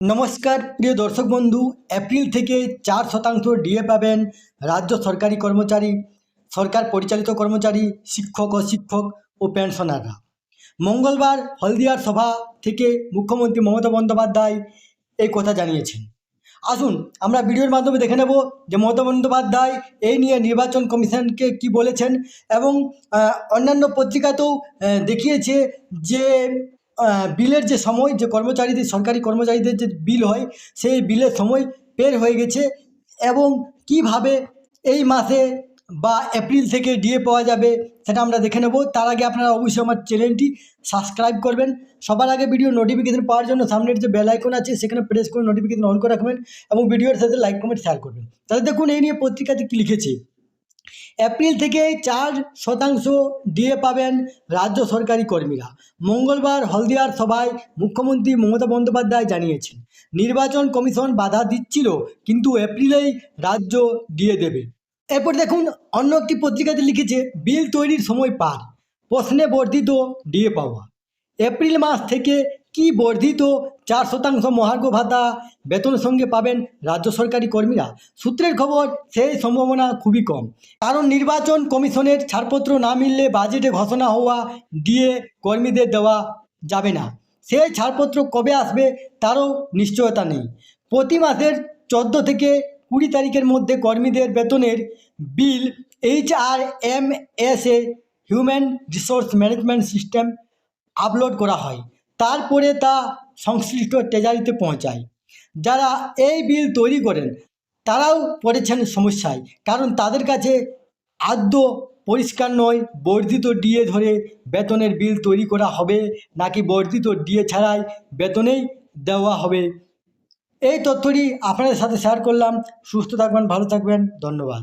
নমস্কার প্রিয় দর্শক বন্ধু। এপ্রিল থেকে 4% ডিএ পাবেন রাজ্য সরকারি কর্মচারী, সরকার পরিচালিত কর্মচারী, শিক্ষক ও পেনশনাররা। মঙ্গলবার হলদিয়ার সভা থেকে মুখ্যমন্ত্রী মমতা বন্দ্যোপাধ্যায় এই কথা জানিয়েছেন। আসুন আমরা ভিডিওর মাধ্যমে দেখে নেব যে মমতা বন্দ্যোপাধ্যায় এই নিয়ে নির্বাচন কমিশনকে কি বলেছেন, এবং অন্যান্য পত্রিকাতেও দেখিয়েছে যে বিলের যে সময়, যে কর্মচারীদের, সরকারি কর্মচারীদের যে বিল হয়, সেই বিলের সময় পের হয়ে গেছে, এবং কিভাবে এই মাসে বা এপ্রিল থেকে ডিএ পাওয়া যাবে সেটা আমরা দেখে নেব। তার আগে আপনারা অবশ্যই আমার চ্যানেলটি সাবস্ক্রাইব করবেন। সবার আগে ভিডিও নোটিফিকেশন পাওয়ার জন্য সামনের যে বেল আইকন আছে সেখানে প্রেস করে নোটিফিকেশন অন করে রাখবেন, এবং ভিডিওর সাথে লাইক কমেন্ট শেয়ার করবেন। তাহলে দেখুন এই নিয়ে পত্রিকাতে কী লিখেছে। এপ্রিল থেকে 4% ডিএ পাবেন রাজ্য সরকারি কর্মীরা। মঙ্গলবার হলদিয়ার সভায় মুখ্যমন্ত্রী মমতা বন্দ্যোপাধ্যায় জানিয়েছেন, নির্বাচন কমিশন বাধা দিচ্ছিল, কিন্তু এপ্রিলেই রাজ্য ডিএ দেবে। এরপর দেখুন অন্য একটি পত্রিকাতে লিখেছে, বিল তৈরির সময় পার, প্রশ্নে বর্ধিত ডিএ পাওয়া। এপ্রিল মাস থেকে কি বর্ধিত 4% মহার্ঘ ভাতা বেতনের সঙ্গে পাবেন রাজ্য সরকারি কর্মীরা? সূত্রের খবর, সেই সম্ভাবনা খুবই কম, কারণ নির্বাচন কমিশনের ছাড়পত্র না মিললে বাজেটে ঘোষণা হওয়া ডিএ কর্মীদের দেওয়া যাবে না। সেই ছাড়পত্র কবে আসবে তারও নিশ্চয়তা নেই। প্রতি মাসের 14 থেকে 20 তারিখের মধ্যে কর্মীদের বেতনের বিল HRMS human resource management system upload করা হয়। তারপরে তা সংশ্লিষ্ট ট্রেজারিতে পৌঁছায়। যারা এই বিল তৈরি করেন তারাও পড়েছেন সমস্যায়, কারণ তাদের কাছে আদৌ পরিষ্কার নয় বর্ধিত ডিএ ধরে বেতনের বিল তৈরি করা হবে নাকি বর্ধিত ডিএ ছাড়াই বেতনেই দেওয়া হবে। এই তথ্যটি আপনাদের সাথে শেয়ার করলাম। সুস্থ থাকবেন, ভালো থাকবেন, ধন্যবাদ।